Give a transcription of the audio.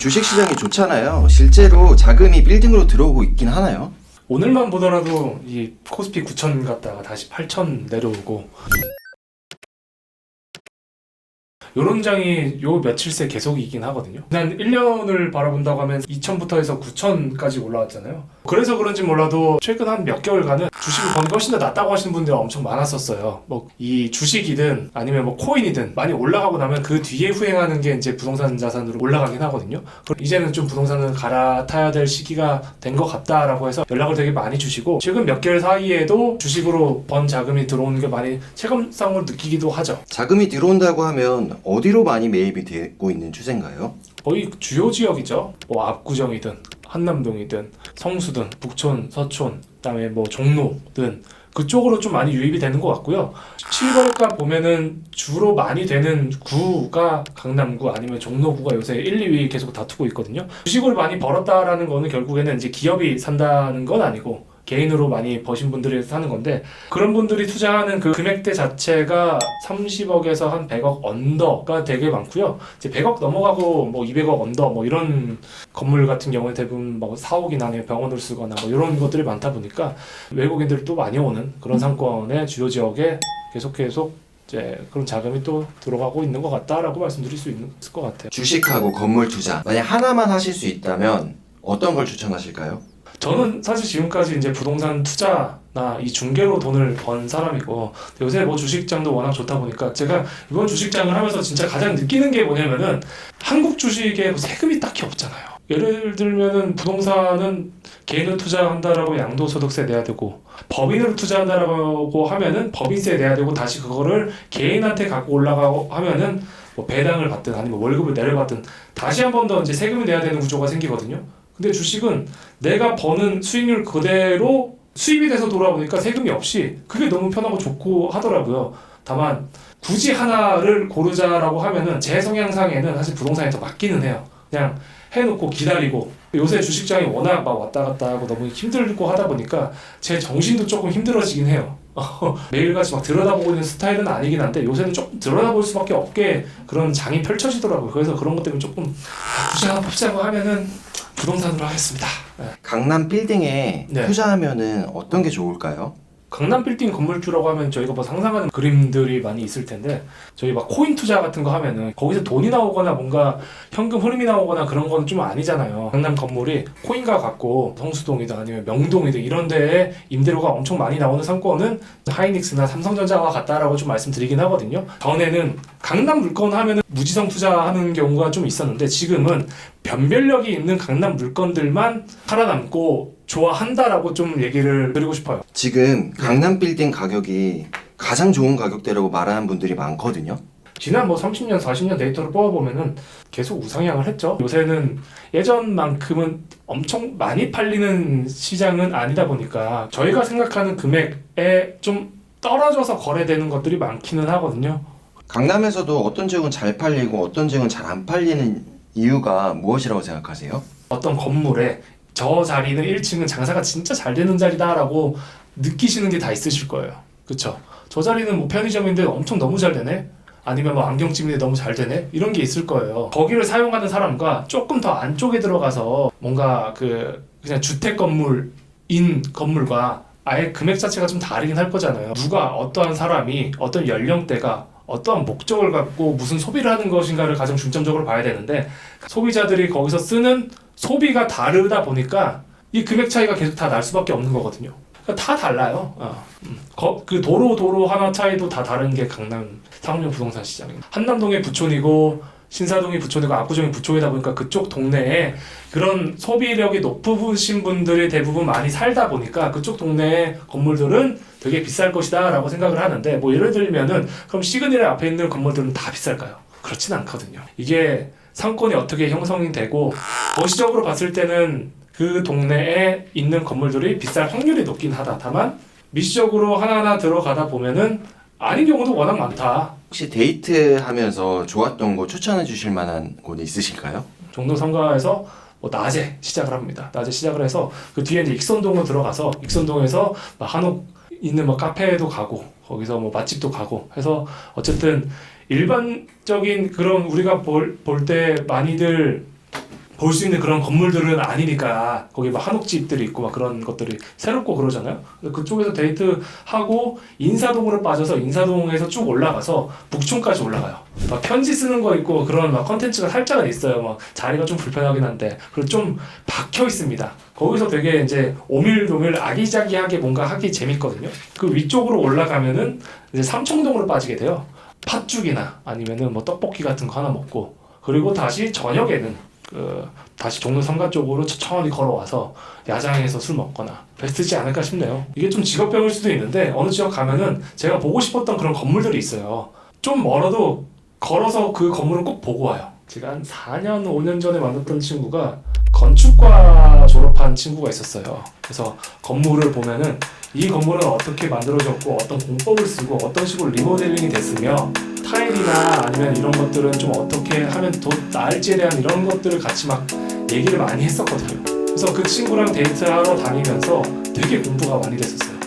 주식시장이 좋잖아요. 실제로 자금이 빌딩으로 들어오고 있긴 하나요? 오늘만 보더라도 이 코스피 9천 갔다가 다시 8천 내려오고 요런 장이 요 며칠 새 계속이긴 하거든요. 한 1년을 바라본다고 하면 2천부터 해서 9천까지 올라왔잖아요. 그래서 그런지 몰라도 최근 한 몇 개월간은 주식을 버는 게 훨씬 더 낫다고 하시는 분들이 엄청 많았었어요. 뭐 이 주식이든 아니면 뭐 코인이든 많이 올라가고 나면 그 뒤에 후행하는 게 이제 부동산 자산으로 올라가긴 하거든요. 그럼 이제는 좀 부동산을 갈아타야 될 시기가 된 것 같다라고 해서 연락을 되게 많이 주시고, 최근 몇 개월 사이에도 주식으로 번 자금이 들어오는 게 많이 체감상으로 느끼기도 하죠. 자금이 들어온다고 하면 어디로 많이 매입이 되고 있는 추세인가요? 거의 주요 지역이죠. 뭐 압구정이든 한남동이든 성수든 북촌, 서촌, 그다음에 뭐 종로든 그쪽으로 좀 많이 유입이 되는 것 같고요. 실거래가 보면은 주로 많이 되는 구가 강남구 아니면 종로구가 요새 1, 2위 계속 다투고 있거든요. 주식을 많이 벌었다라는 거는 결국에는 이제 기업이 산다는 건 아니고 개인으로 많이 버신 분들이 사는 건데, 그런 분들이 투자하는 그 금액대 자체가 30억에서 한 100억 언더가 되게 많고요. 이제 100억 넘어가고 뭐 200억 언더 뭐 이런 건물 같은 경우에 대부분 뭐 사옥이나 아니면 병원을 쓰거나 뭐 이런 것들이 많다 보니까 외국인들이 또 많이 오는 그런 상권의 주요 지역에 계속 이제 그런 자금이 또 들어가고 있는 것 같다라고 말씀드릴 수 있을 것 같아요. 주식하고 건물 투자, 만약 하나만 하실 수 있다면 어떤 걸 추천하실까요? 저는 사실 지금까지 이제 부동산 투자나 이 중개로 돈을 번 사람이고, 요새 뭐 주식장도 워낙 좋다 보니까 제가 이번 주식장을 하면서 진짜 가장 느끼는 게 뭐냐면은 한국 주식에 세금이 딱히 없잖아요. 예를 들면은 부동산은 개인으로 투자한다라고 양도소득세 내야 되고, 법인으로 투자한다라고 하면은 법인세 내야 되고, 다시 그거를 개인한테 갖고 올라가고 하면은 뭐 배당을 받든 아니면 월급을 내려받든 다시 한 번 더 이제 세금을 내야 되는 구조가 생기거든요. 근데 주식은 내가 버는 수익률 그대로 수입이 돼서 돌아오니까 세금이 없이 그게 너무 편하고 좋고 하더라고요. 다만 굳이 하나를 고르자라고 하면은 제 성향상에는 사실 부동산이 더 맞기는 해요. 그냥 해놓고 기다리고, 요새 주식장이 워낙 막 왔다 갔다 하고 너무 힘들고 하다 보니까 제 정신도 조금 힘들어지긴 해요. 매일같이 막 들여다보고 있는 스타일은 아니긴 한데 요새는 조금 들여다볼 수밖에 없게 그런 장이 펼쳐지더라고요. 그래서 그런 것 때문에 조금 굳이 하나 뽑자고 하면은 부동산으로 하겠습니다. 네. 강남 빌딩에 네. 투자하면은 어떤 게 좋을까요? 강남 빌딩 건물주라고 하면 저희가 뭐 상상하는 그림들이 많이 있을 텐데, 저희 막 코인 투자 같은 거 하면은 거기서 돈이 나오거나 뭔가 현금 흐름이 나오거나 그런 건 좀 아니잖아요. 강남 건물이 코인과 같고 성수동이든 아니면 명동이든 이런 데에 임대료가 엄청 많이 나오는 상권은 하이닉스나 삼성전자와 같다라고 좀 말씀드리긴 하거든요. 전에는 강남 물건 하면은 무지성 투자하는 경우가 좀 있었는데, 지금은 변별력이 있는 강남 물건들만 살아남고 좋아한다라고 좀 얘기를 드리고 싶어요. 지금 강남 빌딩 가격이 가장 좋은 가격대라고 말하는 분들이 많거든요. 지난 뭐 30년, 40년 데이터를 뽑아보면은 계속 우상향을 했죠. 요새는 예전만큼은 엄청 많이 팔리는 시장은 아니다 보니까 저희가 생각하는 금액에 좀 떨어져서 거래되는 것들이 많기는 하거든요. 강남에서도 어떤 지역은 잘 팔리고 어떤 지역은 잘 안 팔리는 이유가 무엇이라고 생각하세요? 어떤 건물에 저 자리는 1층은 장사가 진짜 잘 되는 자리다라고 느끼시는 게 다 있으실 거예요. 그쵸? 저 자리는 뭐 편의점인데 엄청 너무 잘 되네? 아니면 뭐 안경집인데 너무 잘 되네? 이런 게 있을 거예요. 거기를 사용하는 사람과 조금 더 안쪽에 들어가서 뭔가 그냥 주택 건물인 건물과 아예 금액 자체가 좀 다르긴 할 거잖아요. 누가 어떠한 사람이 어떤 연령대가 어떠한 목적을 갖고 무슨 소비를 하는 것인가를 가장 중점적으로 봐야 되는데, 소비자들이 거기서 쓰는 소비가 다르다 보니까 이 금액 차이가 계속 다 날 수밖에 없는 거거든요. 그러니까 다 달라요. 그 도로 하나 차이도 다 다른 게 강남 상업용 부동산 시장입니다. 한남동이 부촌이고 신사동이 부촌이고 압구정이 부촌이다 보니까 그쪽 동네에 그런 소비력이 높으신 분들이 대부분 많이 살다 보니까 그쪽 동네의 건물들은 되게 비쌀 것이다 라고 생각을 하는데, 뭐 예를 들면은 그럼 시그널 앞에 있는 건물들은 다 비쌀까요? 그렇진 않거든요. 이게 상권이 어떻게 형성이 되고 거시적으로 봤을 때는 그 동네에 있는 건물들이 비쌀 확률이 높긴 하다. 다만 미시적으로 하나하나 들어가다 보면은 아닌 경우도 워낙 많다. 혹시 데이트하면서 좋았던 곳 추천해 주실 만한 곳 있으실까요? 종로 상가에서 뭐 낮에 시작을 합니다. 낮에 시작을 해서 그 뒤에 이제 익선동으로 들어가서 익선동에서 한옥 있는 뭐 카페도 가고 거기서 뭐 맛집도 가고 해서 어쨌든 일반적인 그런 우리가 볼 때 많이들 볼 수 있는 그런 건물들은 아니니까 거기 막 한옥집들이 있고 막 그런 것들이 새롭고 그러잖아요. 그래서 그쪽에서 데이트하고 인사동으로 빠져서 인사동에서 쭉 올라가서 북촌까지 올라가요. 막 편지 쓰는 거 있고 그런 막 컨텐츠가 살짝은 있어요. 막 자리가 좀 불편하긴 한데 그리고 좀 박혀 있습니다. 거기서 되게 이제 오밀조밀 아기자기하게 뭔가 하기 재밌거든요. 그 위쪽으로 올라가면은 이제 삼청동으로 빠지게 돼요. 팥죽이나 아니면은 뭐 떡볶이 같은 거 하나 먹고 그리고 다시 저녁에는 다시 종로 3가 쪽으로 천천히 걸어와서 야장에서 술 먹거나 베스트지 않을까 싶네요. 이게 좀 직업병일 수도 있는데 어느 지역 가면은 제가 보고 싶었던 그런 건물들이 있어요. 좀 멀어도 걸어서 그 건물은 꼭 보고 와요. 제가 한 4년, 5년 전에 만났던 친구가 건축과 졸업한 친구가 있었어요. 그래서 건물을 보면은 이 건물은 어떻게 만들어졌고 어떤 공법을 쓰고 어떤 식으로 리모델링이 됐으며 타일이나 아니면 이런 것들은 좀 어떻게 하면 더 나을지에 대한 이런 것들을 같이 막 얘기를 많이 했었거든요. 그래서 그 친구랑 데이트하러 다니면서 되게 공부가 많이 됐었어요.